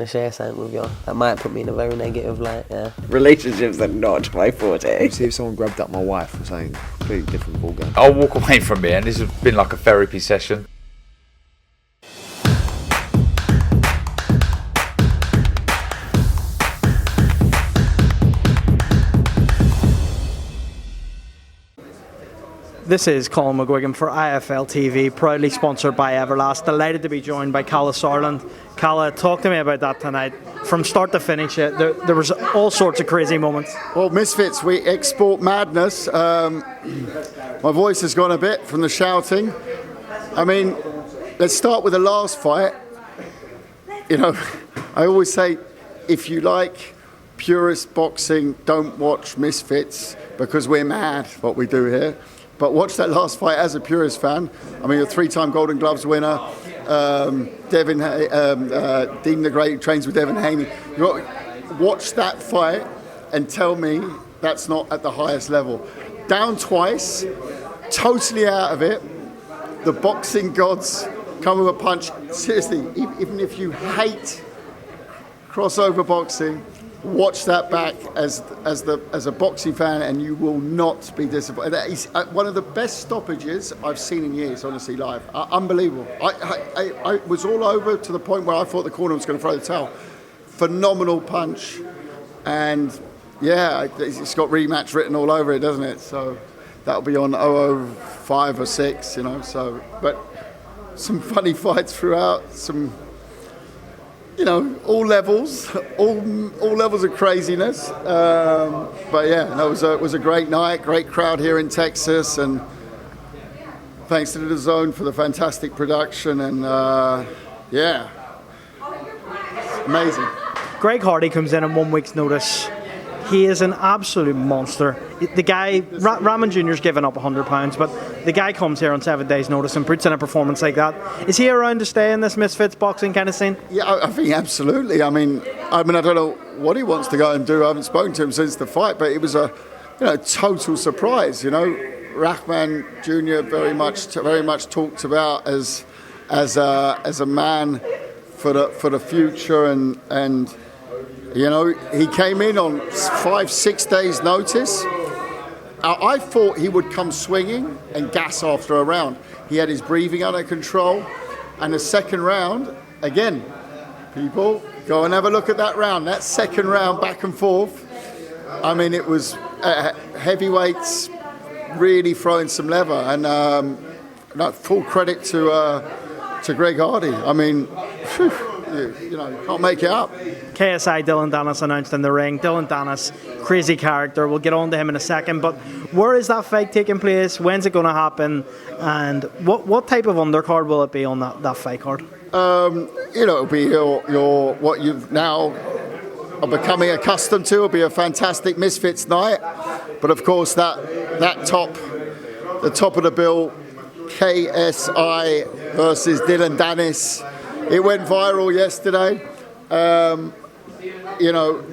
to share something with you. That might put me in a very negative light, yeah. Relationships are not my forte. See if someone grabbed up my wife or something completely different ballgame. I'll walk away from here, and this has been like a therapy session. This is Colin McGuigan for IFL TV, proudly sponsored by Everlast. Delighted to be joined by Kalle Sauerland. Kalle, talk to me about that tonight. From start to finish, there was all sorts of crazy moments. Well, Misfits, we export madness. My voice has gone a bit from the shouting. I mean, let's start with the last fight. You know, I always say, if you like purist boxing, don't watch Misfits, because we're mad what we do here. But watch that last fight as a purist fan. I mean, a 3-time Golden Gloves winner, Dean the Great trains with Devin Haney. Watch that fight and tell me that's not at the highest level. Down twice, totally out of it. The boxing gods come with a punch. Seriously, even if you hate crossover boxing, watch that back as a boxing fan, and you will not be disappointed. That is one of the best stoppages I've seen in years, honestly, live. Unbelievable. I was all over to the point where I thought the corner was going to throw the towel. Phenomenal punch, and yeah, it's got rematch written all over it, doesn't it? So that'll be on 005 or 6, you know. So, but some funny fights throughout, some. You know, all levels of craziness. But yeah, no, it was a great night, great crowd here in Texas, and thanks to the Zone for the fantastic production. And yeah, amazing. Greg Hardy comes in on 1 week's notice. He is an absolute monster. The guy, Rahman Jr.'s given up £100, but the guy comes here on 7 days' notice and puts in a performance like that. Is he around to stay in this Misfits boxing kind of scene? Yeah, I think absolutely. I mean, I don't know what he wants to go and do. I haven't spoken to him since the fight, but it was a total surprise. You know, Rahman Jr. very much talked about as a man for the future, and you know, he came in on 5-6 days' notice. I thought he would come swinging and gas after a round. He had his breathing under control. And the second round, again, people, go and have a look at that round. That second round, back and forth. I mean, it was heavyweights really throwing some leather. And full credit to Greg Hardy. I mean, phew, you can't make it up. KSI Dillon Danis announced in the ring. Dillon Danis, crazy character. We'll get on to him in a second. But where is that fight taking place? When's it going to happen? And what type of undercard will it be on that fight card? It'll be your what you've now are becoming accustomed to. It'll be a fantastic Misfits night. But of course, the top of the bill, KSI versus Dillon Danis. It went viral yesterday. You know,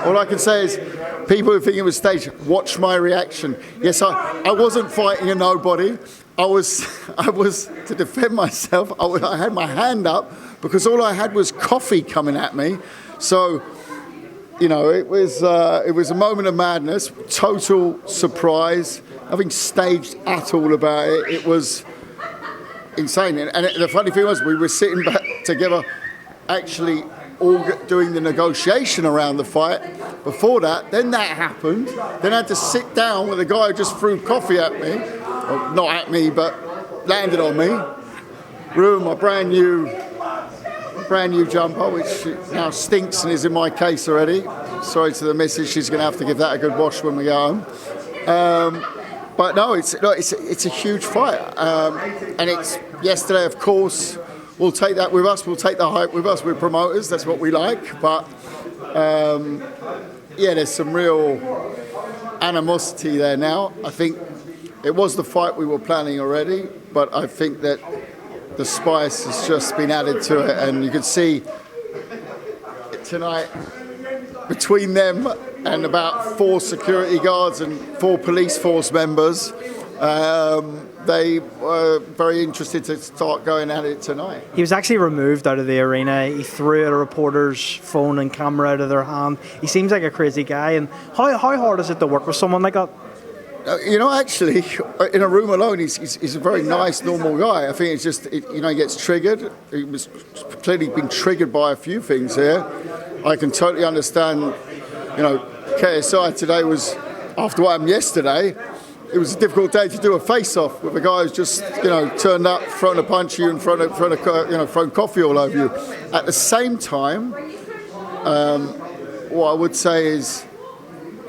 all I can say is people who think it was staged, watch my reaction. Yes, I wasn't fighting a nobody. I was to defend myself. I had my hand up because all I had was coffee coming at me. So, you know, it was a moment of madness, total surprise. Nothing staged at all about it. It was insane. And the funny thing was, we were sitting back together, actually all doing the negotiation around the fight. Before that, then that happened. Then I had to sit down with a guy who just threw coffee at me. Well, not at me, but landed on me. Ruined my brand new jumper, which now stinks and is in my case already. Sorry to the missus, she's going to have to give that a good wash when we go home. But no, it's a huge fight, and it's yesterday. Of course, we'll take that with us. We'll take the hype with us. We're promoters. That's what we like. But yeah, there's some real animosity there now. I think it was the fight we were planning already, but I think that the spice has just been added to it, and you could see tonight between them and about 4 security guards and 4 police force members, They were very interested to start going at it tonight. He was actually removed out of the arena. He threw a reporter's phone and camera out of their hand. He seems like a crazy guy. And how hard is it to work with someone like that? Actually, in a room alone, he's a very nice, normal guy. I think it's just, he gets triggered. He was clearly been triggered by a few things here. I can totally understand, KSI today was, after what happened yesterday, it was a difficult day to do a face-off with a guy who's just, turned up, thrown a punch at you and thrown coffee all over you. At the same time, what I would say is,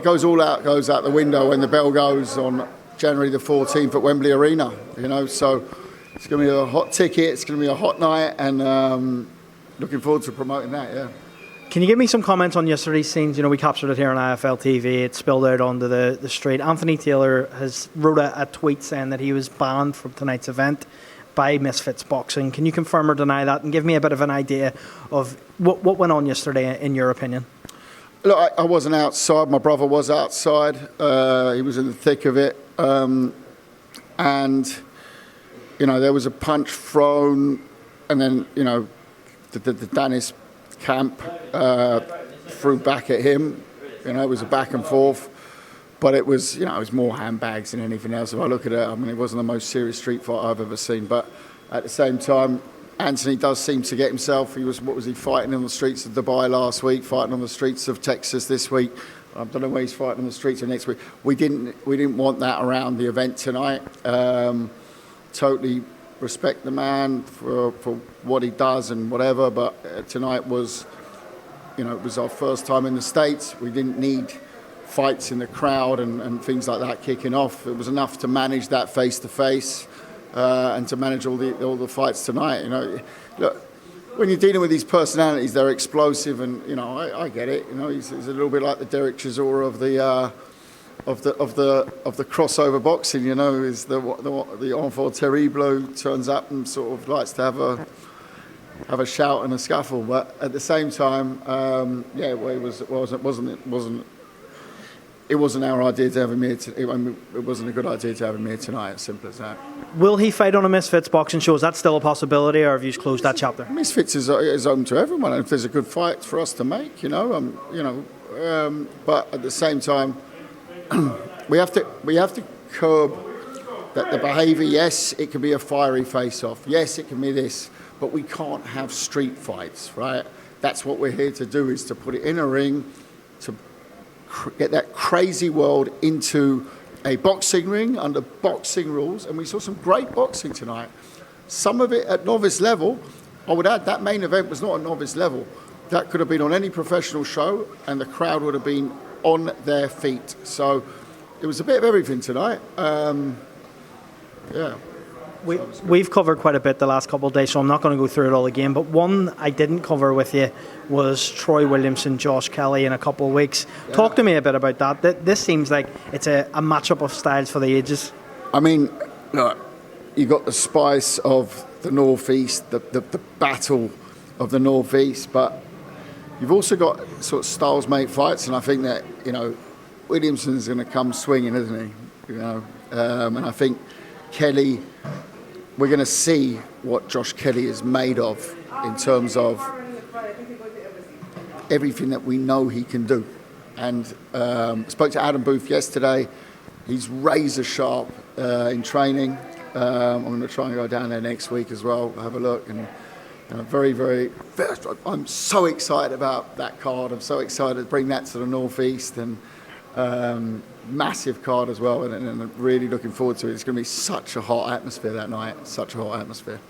goes out the window when the bell goes on January the 14th at Wembley Arena. So it's going to be a hot ticket. It's going to be a hot night, and looking forward to promoting that. Yeah. Can you give me some comments on yesterday's scenes? We captured it here on IFL TV. It spilled out onto the street. Anthony Taylor has wrote a tweet saying that he was banned from tonight's event by Misfits Boxing. Can you confirm or deny that, and give me a bit of an idea of what went on yesterday, in your opinion? Look, I wasn't outside. My brother was outside. He was in the thick of it. And, there was a punch thrown, and then, the Danis camp threw back at him. It was a back and forth. But it was, it was more handbags than anything else. If I look at it, it wasn't the most serious street fight I've ever seen. But at the same time, Anthony does seem to get himself. He was fighting on the streets of Dubai last week, fighting on the streets of Texas this week. I don't know where he's fighting on the streets of next week. We didn't want that around the event tonight. Totally respect the man for what he does and whatever, but tonight was, it was our first time in the States. We didn't need fights in the crowd and things like that kicking off. It was enough to manage that face-to-face. And to manage all the fights tonight, look, when you're dealing with these personalities, they're explosive, and I get it. He's a little bit like the Derek Chisora of the crossover boxing. Is the enfant terrible who turns up and sort of likes to have a shout and a scuffle, but at the same time, it wasn't our idea to have him here. It wasn't a good idea to have him here tonight. As simple as that. Will he fight on a Misfits boxing show? Is that still a possibility, or have you closed that chapter? Misfits is open to everyone. And if there's a good fight for us to make, but at the same time, we have to curb that the behaviour. Yes, it can be a fiery face-off. Yes, it can be this, but we can't have street fights, right? That's what we're here to do: is to put it in a ring, to get that crazy world into a boxing ring under boxing rules. And we saw some great boxing tonight. Some of it at novice level. I would add that main event was not a novice level. That could have been on any professional show, and the crowd would have been on their feet. So it was a bit of everything tonight. We've covered quite a bit the last couple of days, so I'm not going to go through it all again. But one I didn't cover with you was Troy Williamson, Josh Kalle in a couple of weeks. Yeah. Talk to me a bit about that. This seems like it's a matchup of styles for the ages. Look, you got the spice of the Northeast, the battle of the Northeast, but you've also got sort of styles mate fights, and I think that Williamson's going to come swinging, isn't he? And I think Kelly. We're going to see what Josh Kalle is made of in terms of everything that we know he can do. And spoke to Adam Booth yesterday. He's razor sharp in training. I'm going to try and go down there next week as well, have a look. And I'm so excited about that card. I'm so excited to bring that to the Northeast, and massive card as well, and I'm really looking forward to it. It's going to be such a hot atmosphere that night, such a hot atmosphere.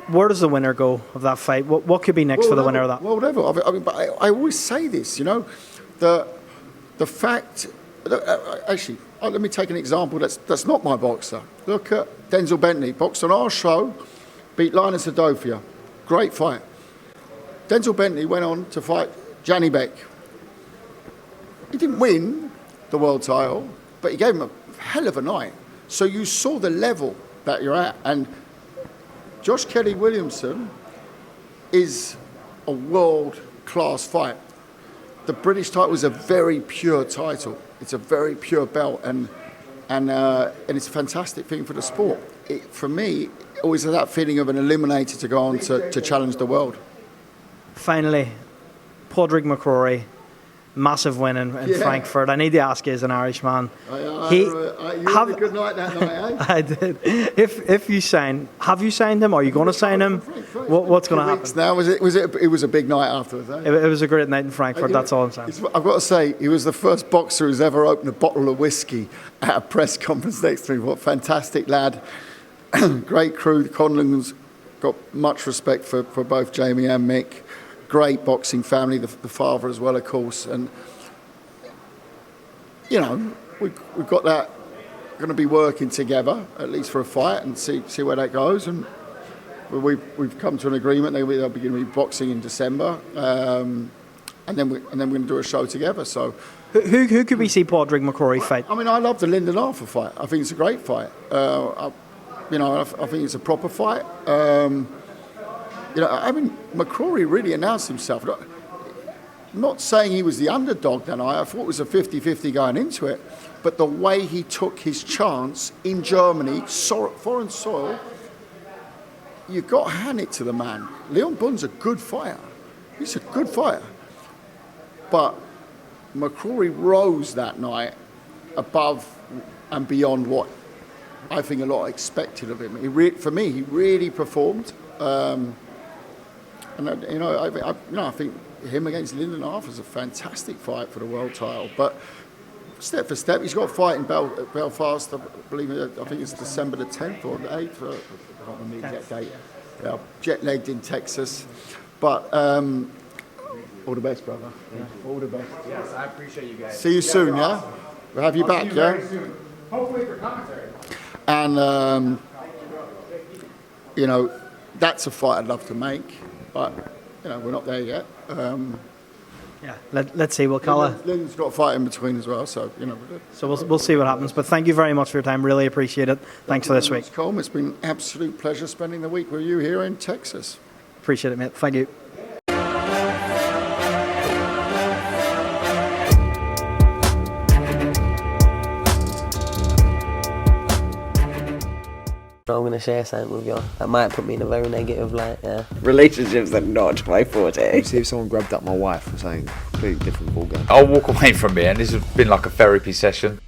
Where does the winner go of that fight? What could be next for the winner of that? Well, whatever. But I always say this, the fact. Actually, let me take an example that's not my boxer. Look at Denzel Bentley, boxed on our show, beat Linus Adofia. Great fight. Denzel Bentley went on to fight Janny Beck. He didn't win the world title, but he gave him a hell of a night. So you saw the level that you're at. And Josh Kalle Williamson is a world-class fight. The British title is a very pure title. It's a very pure belt. And and it's a fantastic thing for the sport. For me, always has that feeling of an eliminator to go on to challenge the world. Finally, Padraig MacCrory, massive win in Frankfurt. I need to ask you as an Irishman. You had a good night that night, eh? I did. If you have you signed him? Are you going to sign him? What's going to happen? Now it was a big night afterwards. Eh? It was a great night in Frankfurt. That's all I'm saying. I've got to say, he was the first boxer who's ever opened a bottle of whiskey at a press conference next to me. What a fantastic lad! Great crew. The Conlons got much respect for both Jamie and Mick. Great boxing family, the father as well, of course. And, you know, we've got that, going to be working together, at least for a fight, and see where that goes. And we've come to an agreement. They'll be going to be boxing in December. And then we're going to do a show together. So, who could we see Padraig MacCrory fight? I mean, I love the Lyndon Arthur fight. I think it's a great fight. I think it's a proper fight. MacCrory really announced himself. Not saying he was the underdog that night. I thought it was a 50-50 going into it. But the way he took his chance in Germany, foreign soil, you've got to hand it to the man. Leon Bunn's a good fighter. He's a good fighter. But MacCrory rose that night above and beyond what I think a lot expected of him. For me, he really performed. I think him against Lyndon Arthur is a fantastic fight for the world title. But step for step, he's got a fight in Belfast. I think it's December the 10th or the 8th. I can't remember the exact date. Yeah, jet-lagged in Texas. But all the best, brother. Yeah. All the best. Yes, I appreciate you guys. See you soon, yeah? We'll have you back, yeah? Very soon. Hopefully for commentary. And, that's a fight I'd love to make. But, we're not there yet. Let's see. Well, Kalle. Lynn's got a fight in between as well, so, So we'll see what happens. But thank you very much for your time. Really appreciate it. Thanks for this week. COLM, it's been an absolute pleasure spending the week with you here in Texas. Appreciate it, mate. Thank you. I'm going to share something with you. That might put me in a very negative light, yeah. Relationships are not my forte. See if someone grabbed up my wife or something, completely different ballgame. I'll walk away from it, and this has been like a therapy session.